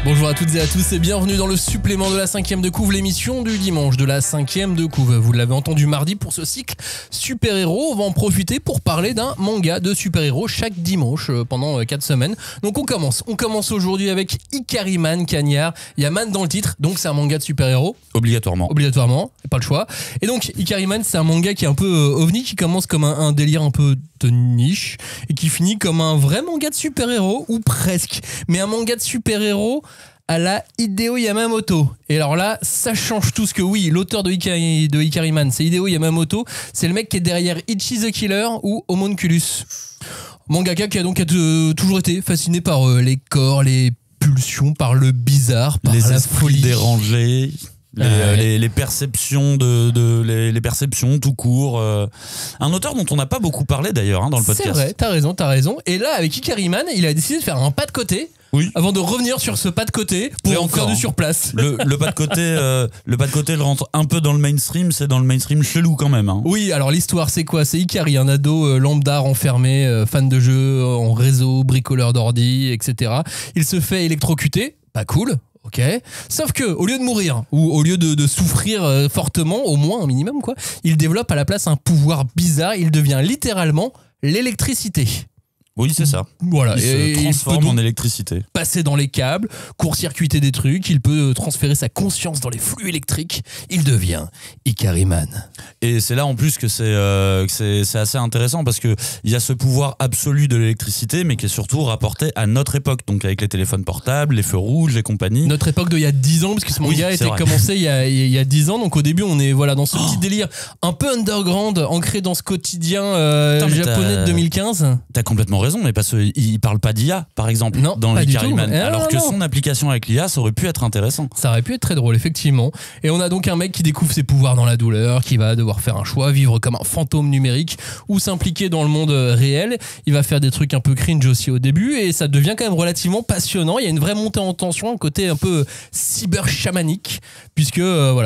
Bonjour à toutes et à tous et bienvenue dans le supplément de la 5e de couve, l'émission du dimanche de la 5e de couve. Vous l'avez entendu mardi pour ce cycle super-héros. On va en profiter pour parler d'un manga de super-héros chaque dimanche pendant 4 semaines. Donc on commence aujourd'hui avec Ikariman Cagnard. Il y a man dans le titre, donc c'est un manga de super-héros. Obligatoirement, pas le choix. Et donc Ikariman, c'est un manga qui est un peu ovni, qui commence comme un délire un peu de niche et qui finit comme un vrai manga de super-héros, ou presque. Mais un manga de super-héros à la Hideo Yamamoto. Et alors là, ça change tout, ce que oui, l'auteur de Ikariman, c'est Hideo Yamamoto. C'est le mec qui est derrière Ichi the Killer ou Homunculus. Mangaka qui a donc toujours été fasciné par les corps, les pulsions, par le bizarre, par la folie dérangée. Les perceptions les perceptions tout court. Un auteur dont on n'a pas beaucoup parlé d'ailleurs dans le podcast. C'est vrai, t'as raison. Et là, avec Ikariman, il a décidé de faire un pas de côté. Oui. Avant de revenir sur ce pas de côté pour en faire du surplace. Le pas de côté, le rentre un peu dans le mainstream, c'est dans le mainstream chelou quand même. Oui, alors l'histoire c'est quoi? C'est Ikari, un ado lambda renfermé, fan de jeux en réseau, bricoleur d'ordi, etc. Il se fait électrocuter, pas cool. Ok. Sauf que au lieu de mourir ou au lieu de souffrir fortement, au moins un minimum quoi, il développe à la place un pouvoir bizarre. Il devient littéralement l'électricité. Oui, c'est ça. Voilà. Il se transforme en électricité. Passer dans les câbles, court-circuiter des trucs, il peut transférer sa conscience dans les flux électriques. Il devient Ikariman. Et c'est là en plus que c'est assez intéressant parce que il y a ce pouvoir absolu de l'électricité, mais qui est surtout rapporté à notre époque, donc avec les téléphones portables, les feux rouges et compagnie. Notre époque d'il y a 10 ans, parce que ce manga a été commencé il y a 10 ans, donc au début on est dans ce petit délire un peu underground, ancré dans ce quotidien japonais de 2015. T'as complètement raison, mais parce qu'il parle pas d'IA, par exemple, dans Ikariman. Alors que son application avec l'IA, ça aurait pu être intéressant. Ça aurait pu être très drôle, effectivement. Et on a donc un mec qui découvre ses pouvoirs dans la douleur, qui va devoir faire un choix, vivre comme un fantôme numérique ou s'impliquer dans le monde réel. Il va faire des trucs un peu cringe aussi au début et ça devient quand même relativement passionnant. Il y a une vraie montée en tension, un côté un peu cyber-chamanique, puisque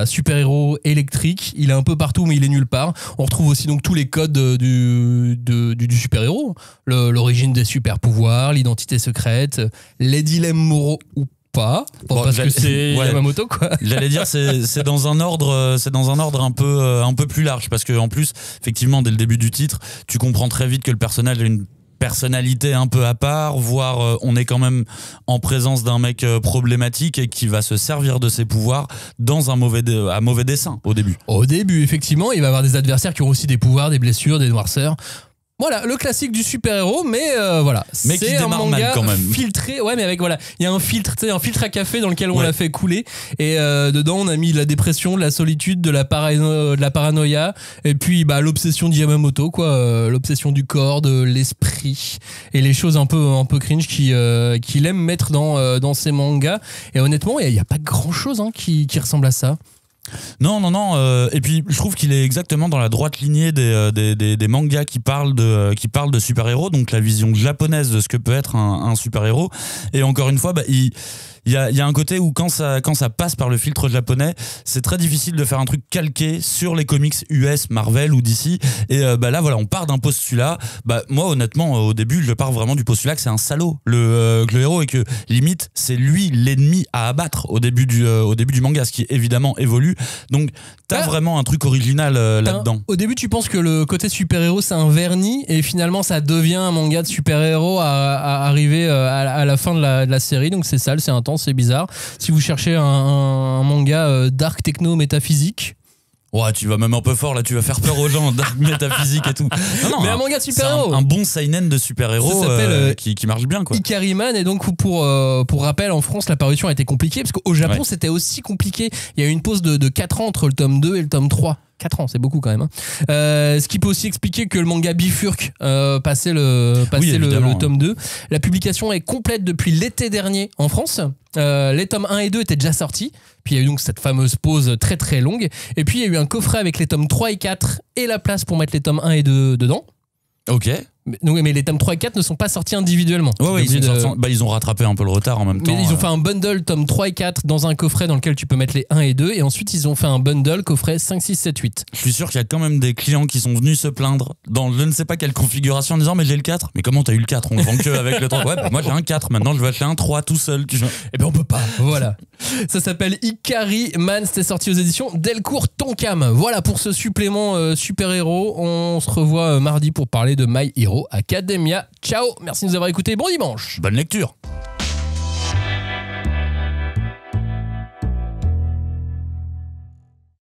super-héros électrique, il est un peu partout mais il est nulle part. On retrouve aussi donc tous les codes du super-héros, l'origine des super pouvoirs, l'identité secrète, les dilemmes moraux ou pas, parce que c'est Yamamoto quoi. J'allais dire c'est dans un ordre un peu plus large, parce que en plus effectivement dès le début du titre tu comprends très vite que le personnage a une personnalité un peu à part, voire on est quand même en présence d'un mec problématique et qui va se servir de ses pouvoirs dans à mauvais dessein au début. Au début effectivement il va avoir des adversaires qui ont aussi des pouvoirs, des blessures, des noirceurs. Voilà, le classique du super-héros, mais mais c'est un manga quand même filtré. Ouais, mais avec il y a un filtre, tu sais, un filtre à café dans lequel on l'a fait couler. Et dedans, on a mis de la dépression, de la solitude, de la paranoïa, et puis l'obsession de Yamamoto, quoi, l'obsession du corps, de l'esprit, et les choses un peu cringe qu'il aime mettre dans ses mangas. Et honnêtement, il y a pas grand-chose qui ressemble à ça. Non. Et puis je trouve qu'il est exactement dans la droite lignée des mangas qui parlent de super-héros, donc la vision japonaise de ce que peut être un super-héros. Et encore une fois, il y a un côté où quand ça passe par le filtre japonais, c'est très difficile de faire un truc calqué sur les comics US, Marvel ou DC. Et là voilà, on part d'un postulat. Moi honnêtement au début je pars vraiment du postulat que c'est un salaud que le héros, et que limite c'est lui l'ennemi à abattre au début du manga, ce qui évidemment évolue. Donc t'as vraiment un truc original là-dedans. Au début tu penses que le côté super-héros c'est un vernis, et finalement ça devient un manga de super-héros à arriver à la fin de la série. Donc c'est sale, c'est intense, c'est bizarre. Si vous cherchez un manga dark techno métaphysique, ouais, tu vas même un peu fort là, tu vas faire peur aux gens, dark métaphysique et tout. Non, mais un manga de super-héros. Un bon seinen de super-héros qui marche bien quoi. Ikariman, et donc pour rappel, en France la parution a été compliquée parce qu'au Japon c'était aussi compliqué. Il y a eu une pause de 4 ans entre le tome 2 et le tome 3. 4 ans, c'est beaucoup quand même. Ce qui peut aussi expliquer que le manga bifurque passé le tome 2. La publication est complète depuis l'été dernier en France. Les tomes 1 et 2 étaient déjà sortis. Puis il y a eu donc cette fameuse pause très très longue. Et puis il y a eu un coffret avec les tomes 3 et 4 et la place pour mettre les tomes 1 et 2 dedans. Ok. Mais les tomes 3 et 4 ne sont pas sortis individuellement. Ouais, ils ont rattrapé un peu le retard en même temps. Mais ils ont fait un bundle tome 3 et 4 dans un coffret dans lequel tu peux mettre les 1 et 2 et ensuite ils ont fait un bundle coffret 5, 6, 7, 8. Je suis sûr qu'il y a quand même des clients qui sont venus se plaindre dans je ne sais pas quelle configuration en disant mais j'ai le 4. Mais comment t'as eu le 4? On le vend que avec le 3. Ouais, bah moi j'ai un 4 maintenant, je vais acheter un 3 tout seul. Eh ben on peut pas. Voilà. Ça s'appelle Ikari Man, c'était sorti aux éditions Delcourt Tonkam. Voilà pour ce supplément super-héros. On se revoit mardi pour parler de My Hero Academia. Ciao, merci de nous avoir écoutés. Bon dimanche. Bonne lecture.